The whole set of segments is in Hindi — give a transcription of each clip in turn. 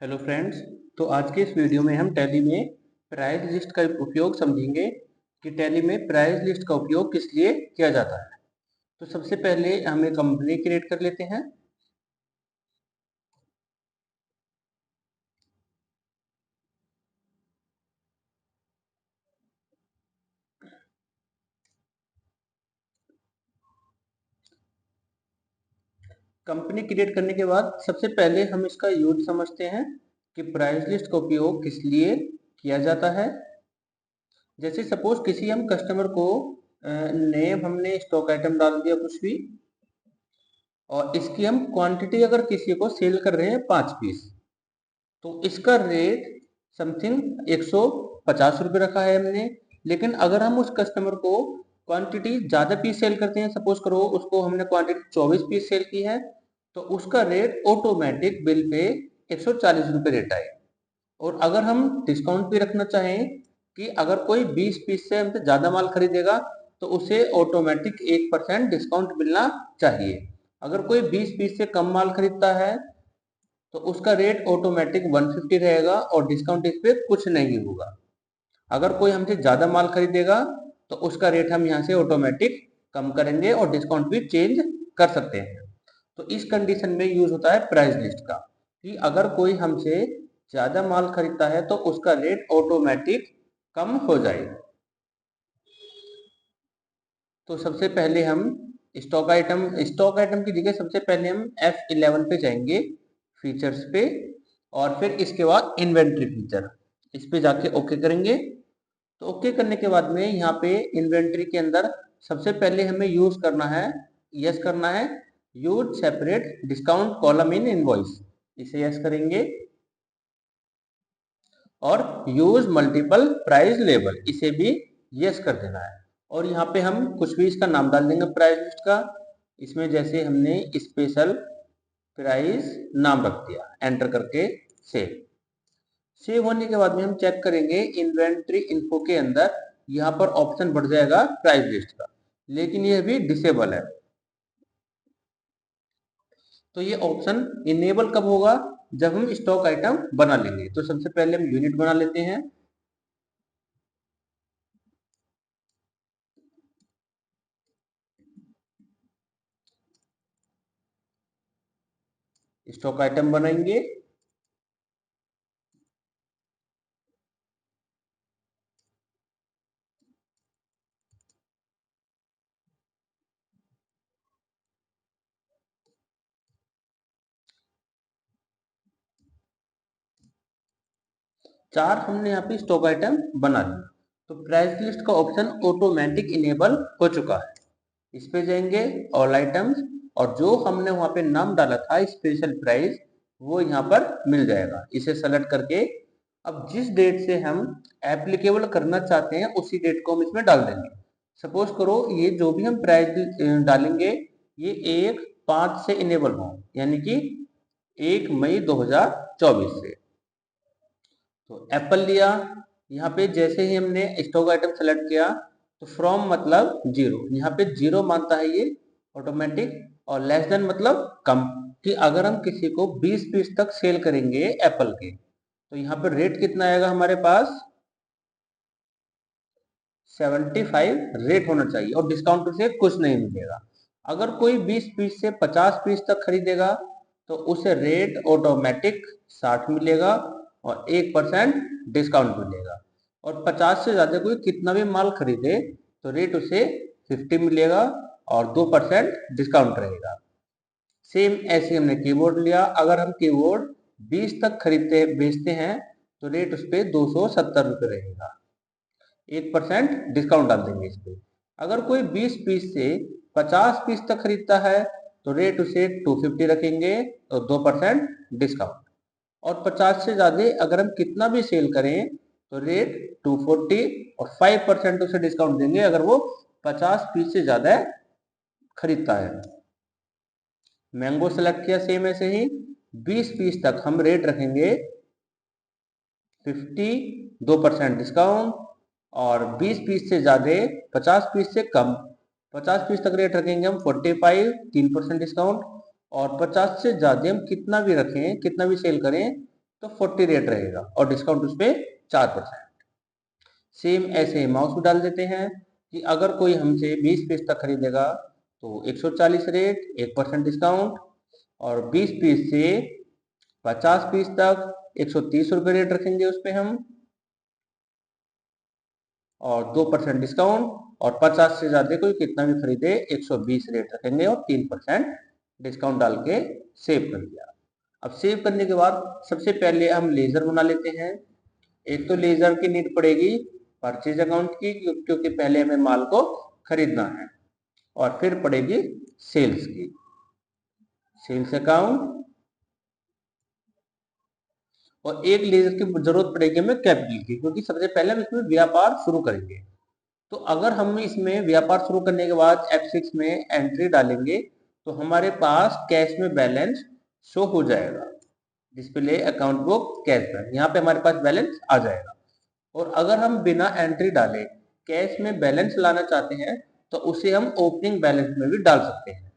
Hello friends. तो आज के इस वीडियो में हम टैली में प्राइस लिस्ट का उपयोग समझेंगे कि टैली में प्राइस लिस्ट का उपयोग किस लिए किया जाता है। तो सबसे पहले हम एक कंपनी क्रिएट कर लेते हैं। कंपनी क्रिएट करने के बाद सबसे पहले हम इसका यूज समझते हैं कि प्राइस लिस्ट का उपयोग किस लिए किया जाता है। जैसे सपोज किसी हम कस्टमर को नेम हमने स्टॉक आइटम डाल दिया कुछ भी, और इसकी हम क्वांटिटी अगर किसी को सेल कर रहे हैं 5 पीस, तो इसका रेट समथिंग 150 रुपये रखा है हमने। लेकिन अगर हम उस कस्टमर को क्वांटिटी ज़्यादा पीस सेल करते हैं, सपोज करो उसको हमने क्वांटिटी 24 पीस सेल की है, तो उसका रेट ऑटोमेटिक बिल पे 140 रुपये रेट आए। और अगर हम डिस्काउंट भी रखना चाहें कि अगर कोई 20 पीस से हमसे ज़्यादा माल खरीदेगा तो उसे ऑटोमेटिक 1% डिस्काउंट मिलना चाहिए। अगर कोई 20 पीस से कम माल खरीदता है तो उसका रेट ऑटोमेटिक 150 रहेगा और डिस्काउंट इस पे कुछ नहीं होगा। अगर कोई हमसे ज़्यादा माल खरीदेगा तो उसका रेट हम यहाँ से ऑटोमेटिक कम करेंगे और डिस्काउंट भी चेंज कर सकते हैं। तो इस कंडीशन में यूज होता है प्राइस लिस्ट का कि अगर कोई हमसे ज़्यादा माल खरीदता है तो उसका रेट ऑटोमेटिक कम हो जाए। तो सबसे पहले हम स्टॉक आइटम की जगह सबसे पहले हम F11 पे जाएंगे, फीचर्स पे, और फिर इसके बाद इन्वेंट्री फीचर, इस पे जाके ओके करेंगे। तो ओके करने के बाद में यहाँ पे इन्वेंट्री के अंदर सबसे पहले हमें यूज करना है, यस करना है, use separate discount column in invoice, इसे यस करेंगे। और यूज मल्टीपल प्राइस लेबल, इसे भी यस कर देना है। और यहाँ पे हम कुछ भी इसका नाम डाल देंगे प्राइस लिस्ट का। इसमें जैसे हमने स्पेशल प्राइस नाम रख दिया, एंटर करके सेव होने के बाद में हम चेक करेंगे इन्वेंट्री इन्फो के अंदर यहाँ पर ऑप्शन बढ़ जाएगा प्राइस लिस्ट का, लेकिन ये भी डिसेबल है। तो ये ऑप्शन इनेबल कब होगा? जब हम स्टॉक आइटम बना लेंगे। तो सबसे पहले हम यूनिट बना लेते हैं। स्टॉक आइटम बनाएंगे। चार हमने यहाँ पे स्टॉक आइटम बना दिए। तो प्राइस लिस्ट का ऑप्शन ऑटोमेटिक इनेबल हो चुका है। इस पे जाएंगे ऑल आइटम्स, और जो हमने वहां पे नाम डाला था स्पेशल प्राइस, वो यहाँ पर मिल जाएगा। इसे सेलेक्ट करके अब जिस डेट से हम एप्लीकेबल करना चाहते हैं उसी डेट को हम इसमें डाल देंगे। सपोज करो ये जो भी हम प्राइस डालेंगे ये 1/5 से इनेबल हो, यानी कि 1 मई 2024 से। तो एप्पल लिया, यहाँ पे जैसे ही हमने स्टॉक आइटम सेलेक्ट किया तो फ्रॉम मतलब जीरो, यहाँ पे जीरो मानता है ये ऑटोमेटिक, और लेस देन मतलब कम, कि अगर हम किसी को 20 पीस तक सेल करेंगे एप्पल के तो यहाँ पर रेट कितना आएगा हमारे पास? 75 रेट होना चाहिए और डिस्काउंट से कुछ नहीं मिलेगा। अगर कोई 20 पीस से 50 पीस तक खरीदेगा तो उसे रेट ऑटोमेटिक 60 मिलेगा और 1% डिस्काउंट मिलेगा। और 50 से ज़्यादा कोई कितना भी माल खरीदे तो रेट उसे 50 मिलेगा और 2% डिस्काउंट रहेगा। सेम ऐसे हमने कीबोर्ड लिया, अगर हम कीबोर्ड 20 तक खरीदते बेचते हैं तो रेट उस पर 270 रुपये रहेगा, 1% डिस्काउंट डाल देंगे इस पे। अगर कोई 20 पीस से 50 पीस तक खरीदता है तो रेट उसे 250 रखेंगे और 2% डिस्काउंट। और 50 से ज़्यादा अगर हम कितना भी सेल करें तो रेट 240 और 5% उसे डिस्काउंट देंगे अगर वो 50 पीस से ज़्यादा खरीदता है। मैंगो सेलेक्ट किया, सेम ऐसे ही 20 पीस तक हम रेट रखेंगे 50, 2% डिस्काउंट, और 20 पीस से ज़्यादा 50 पीस से कम 50 पीस तक रेट रखेंगे हम 45, 3% डिस्काउंट, और 50 से ज़्यादा हम कितना भी रखें कितना भी सेल करें तो 40 रेट रहेगा और डिस्काउंट उस पर 4%। सेम ऐसे माउस में डाल देते हैं कि अगर कोई हमसे 20 पीस तक खरीदेगा तो 140 रेट, 1% डिस्काउंट, और 20 पीस से 50 पीस तक 130 रुपये रेट रखेंगे उस पर हम, और 2% डिस्काउंट, और 50 से ज्यादा कोई कितना भी खरीदे 120 रेट रखेंगे और 3% डिस्काउंट डाल के सेव कर दिया। अब सेव करने के बाद सबसे पहले हम लेजर बना लेते हैं। एक तो लेजर की नीड पड़ेगी परचेज अकाउंट की, क्योंकि पहले हमें माल को खरीदना है, और फिर पड़ेगी सेल्स की, सेल्स अकाउंट, और एक लेजर की जरूरत पड़ेगी हमें कैपिटल की, क्योंकि सबसे पहले हम इसमें व्यापार शुरू करेंगे। तो अगर हम इसमें व्यापार शुरू करने के बाद F6 में एंट्री डालेंगे तो हमारे पास कैश में बैलेंस शो हो जाएगा, display account book cash balance, यहाँ पे हमारे पास बैलेंस आ जाएगा। और अगर हम बिना एंट्री डाले कैश में बैलेंस लाना चाहते हैं तो उसे हम ओपनिंग बैलेंस में भी डाल सकते हैं।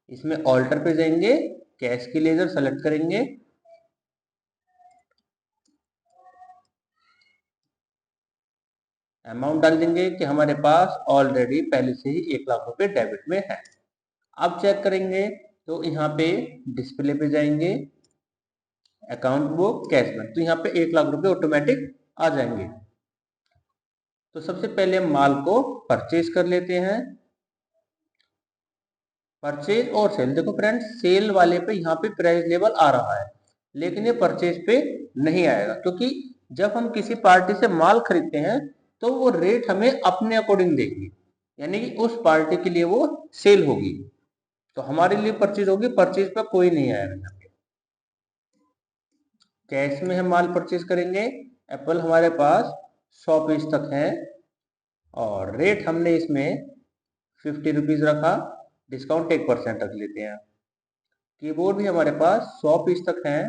इसमें ऑल्टर पे जाएंगे, कैश की लेजर सेलेक्ट करेंगे, अमाउंट डाल देंगे कि हमारे पास ऑलरेडी पहले से ही 1 लाख रुपए डेबिट में है। अब चेक करेंगे तो यहाँ पे डिस्प्ले पे जाएंगे, अकाउंट बुक कैश बैलेंस, तो यहाँ पे 1 लाख रुपए ऑटोमेटिक आ जाएंगे। तो सबसे पहले हम माल को परचेज कर लेते हैं। परचेज और सेल, देखो फ्रेंड्स सेल वाले पे यहाँ पे प्राइस लेवल आ रहा है, लेकिन ये परचेज पे नहीं आएगा, क्योंकि जब हम किसी पार्टी से माल खरीदते हैं तो वो रेट हमें अपने अकॉर्डिंग देगी, यानी कि उस पार्टी के लिए वो सेल होगी, तो हमारे लिए परचेज होगी, परचेज पे कोई नहीं आएगा यहाँ पे। कैश में हम माल परचेज करेंगे, एप्पल हमारे पास 100 पीस तक है और रेट हमने इसमें 50 रुपीज रखा, डिस्काउंट 1% रख लेते हैं। कीबोर्ड भी हमारे पास 100 पीस तक है,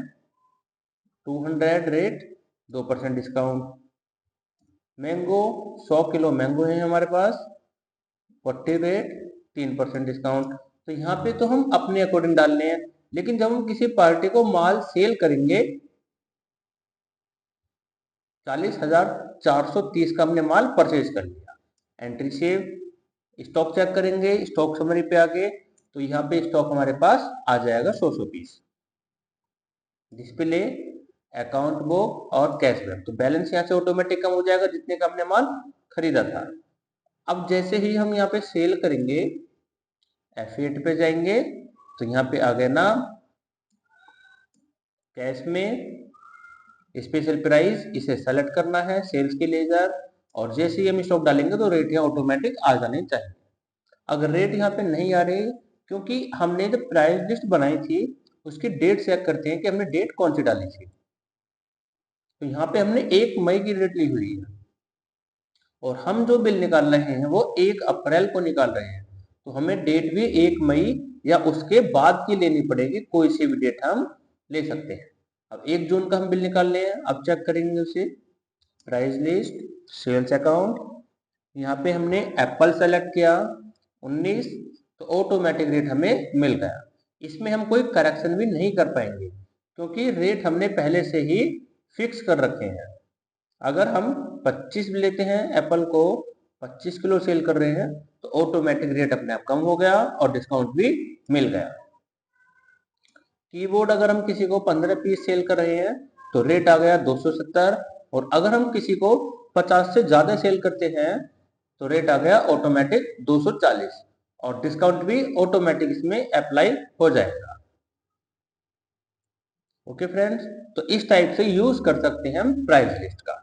200 rate, 2% discount. Mango 100 kilo mango है हमारे पास, 40 रेट, 3% डिस्काउंट। तो यहाँ पे तो हम अपने अकॉर्डिंग डालने हैं, लेकिन जब हम किसी पार्टी को माल सेल करेंगे 40,430 का हमने माल परचेज कर लिया, एंट्री सेव, स्टॉक चेक करेंगे, स्टॉक समरी पे आके तो यहाँ पे स्टॉक हमारे पास आ जाएगा 100 पीस, डिस्प्ले अकाउंट बुक और कैशबैक, तो बैलेंस यहाँ से ऑटोमेटिक कम हो जाएगा जितने का हमने माल खरीदा था। अब जैसे ही हम यहाँ पे सेल करेंगे F8 पे जाएंगे तो यहाँ पे आ गया नाम, कैश में स्पेशल प्राइस, इसे सेलेक्ट करना है, सेल्स के लेजर, और जैसे ही हम स्टॉक डालेंगे तो रेट यहाँ ऑटोमेटिक आ जाने चाहिए। अगर रेट यहाँ पे नहीं आ रही, क्योंकि हमने जब प्राइस लिस्ट बनाई थी उसकी डेट चेक करते हैं कि हमने डेट कौन सी डाली थी, तो यहाँ पे हमने 1 मई की डेट ली हुई है और हम जो बिल निकाल रहे हैं वो 1 अप्रैल को निकाल रहे हैं, तो हमें डेट भी 1 मई या उसके बाद की लेनी पड़ेगी, कोई सी भी डेट हम ले सकते हैं। अब 1 जून का हम बिल निकाल रहे हैं, अब चेक करेंगे उसे, प्राइस लिस्ट, सेल्स अकाउंट, यहाँ पे हमने एप्पल सेलेक्ट किया 19, तो ऑटोमेटिक रेट हमें मिल गया। इसमें हम कोई करेक्शन भी नहीं कर पाएंगे क्योंकि रेट हमने पहले से ही फिक्स कर रखे हैं। अगर हम 25 लेते हैं, एप्पल को 25 किलो सेल कर रहे हैं, तो ऑटोमेटिक रेट अपने आप कम हो गया और डिस्काउंट भी मिल गया। कीबोर्ड अगर हम किसी को 15 पीस सेल कर रहे हैं तो रेट आ गया 270, और अगर हम किसी को 50 से ज्यादा सेल करते हैं तो रेट आ गया ऑटोमेटिक 240, और डिस्काउंट भी ऑटोमेटिक इसमें अप्लाई हो जाएगा। ओके फ्रेंड्स, तो इस टाइप से यूज कर सकते हैं हम प्राइस लिस्ट का।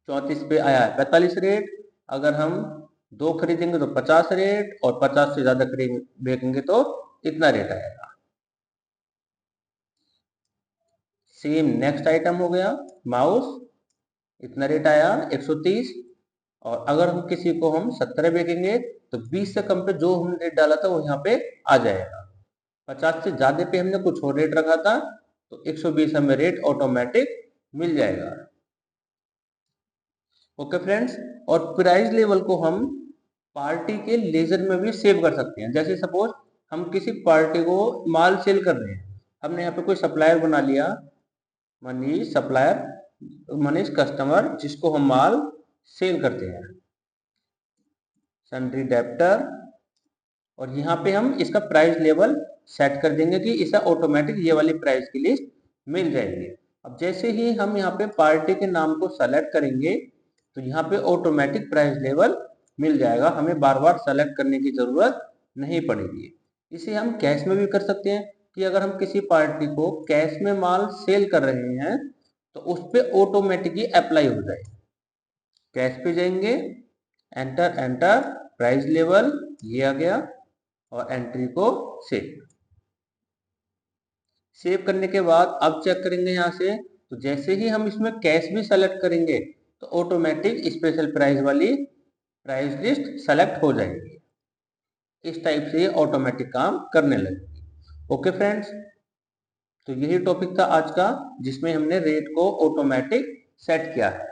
34 पे आया है 45 रेट, अगर हम 2 खरीदेंगे तो 50 रेट, और 50 से ज्यादा बेचेंगे तो इतना रेट आएगा। सेम नेक्स्ट आइटम हो गया माउस, इतना रेट आया 130, और अगर हम किसी को हम 17 बेचेंगे तो 20 से कम पे जो हमने रेट डाला था वो यहाँ पे आ जाएगा। 50 से ज्यादा पे हमने कुछ और रेट रखा था तो 120 हमें रेट ऑटोमेटिक मिल जाएगा। ओके फ्रेंड्स, और प्राइस लेवल को हम पार्टी के लेजर में भी सेव कर सकते हैं। जैसे सपोज हम किसी पार्टी को माल सेल कर रहे हैं, हमने यहाँ पे कोई सप्लायर बना लिया, मनी सप्लायर, मनीष कस्टमर जिसको हम माल सेल करते हैं, सन्ड्री डेप्टर, और यहाँ पे हम इसका प्राइस लेवल सेट कर देंगे कि इसे ऑटोमेटिक ये वाली प्राइस की लिस्ट मिल जाएगी। अब जैसे ही हम यहाँ पे पार्टी के नाम को सेलेक्ट करेंगे तो यहाँ पे ऑटोमेटिक प्राइस लेवल मिल जाएगा, हमें बार बार सेलेक्ट करने की जरूरत नहीं पड़ेगी। इसे हम कैश में भी कर सकते हैं कि अगर हम किसी पार्टी को कैश में माल सेल कर रहे हैं तो उस पर ऑटोमेटिकली अप्लाई हो जाए। कैश पे जाएंगे, एंटर एंटर प्राइस लेवल, ये आ गया, और एंट्री को सेव करने के बाद अब चेक करेंगे यहाँ से, तो जैसे ही हम इसमें कैश भी सेलेक्ट करेंगे तो ऑटोमेटिक स्पेशल प्राइस वाली प्राइस लिस्ट सेलेक्ट हो जाएगी। इस टाइप से ये ऑटोमेटिक काम करने लगेगी। ओके फ्रेंड्स, तो यही टॉपिक था आज का जिसमें हमने रेट को ऑटोमेटिक सेट किया है।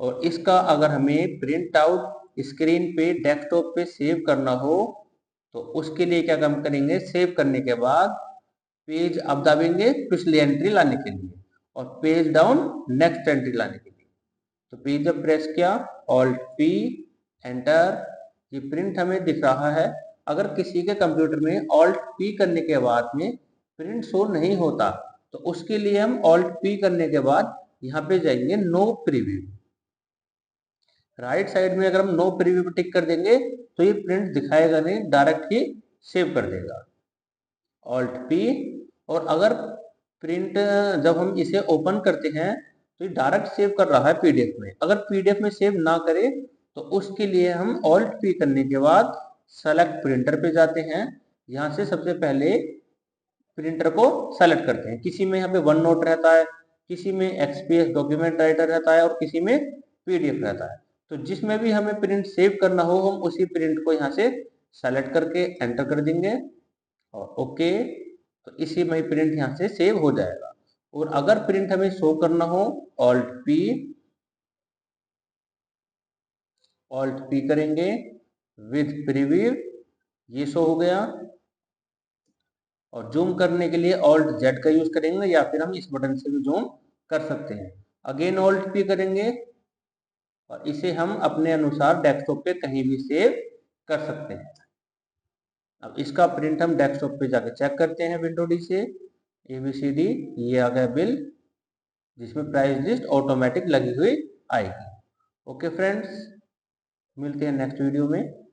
और इसका अगर हमें प्रिंट आउट स्क्रीन पे डेस्कटॉप पे सेव करना हो तो उसके लिए क्या काम करेंगे, सेव करने के बाद पेज अप दाबेंगे पिछली एंट्री लाने के लिए और पेज डाउन नेक्स्ट एंट्री लाने के लिए। तो पेज जब प्रेस किया, ऑल्ट पी, एंटर, ये प्रिंट हमें दिख रहा है। अगर किसी के कंप्यूटर में ऑल्ट पी करने के बाद में प्रिंट शो नहीं होता तो उसके लिए हम ऑल्ट पी करने के बाद यहाँ पे जाएंगे नो प्रीव्यू। राइट साइड में अगर हम नो प्रीव्यू पर टिक कर देंगे तो ये प्रिंट दिखाएगा नहीं, डायरेक्ट ही सेव कर देगा, ऑल्ट पी। और अगर प्रिंट जब हम इसे ओपन करते हैं तो ये डायरेक्ट सेव कर रहा है पीडीएफ में। अगर पीडीएफ में सेव ना करे तो उसके लिए हम ऑल्ट पी करने के बाद सेलेक्ट प्रिंटर पे जाते हैं। यहाँ से सबसे पहले प्रिंटर को सेलेक्ट करते हैं। किसी में यहाँ पे वन नोट रहता है, किसी में एक्सपीएस डॉक्यूमेंट राइटर रहता है और किसी में पीडीएफ रहता है। तो जिसमें भी हमें प्रिंट सेव करना हो हम उसी प्रिंट को यहाँ से सेलेक्ट करके एंटर कर देंगे और ओके, तो इसी में प्रिंट यहाँ से सेव हो जाएगा। और अगर प्रिंट हमें शो करना हो, ऑल्ट पी करेंगे विद प्रीव्यू, ये शो हो गया। और जूम करने के लिए ऑल्ट जेड का यूज करेंगे या फिर हम इस बटन से भी जूम कर सकते हैं। अगेन ऑल्ट पी करेंगे और इसे हम अपने अनुसार डेस्कटॉप पे कहीं भी सेव कर सकते हैं। अब इसका प्रिंट हम डेस्कटॉप पे जाके चेक करते हैं विंडो डी से, ABCD, ये आ गया बिल जिसमें प्राइस लिस्ट ऑटोमेटिक लगी हुई आएगी। ओके फ्रेंड्स, मिलते हैं नेक्स्ट वीडियो में।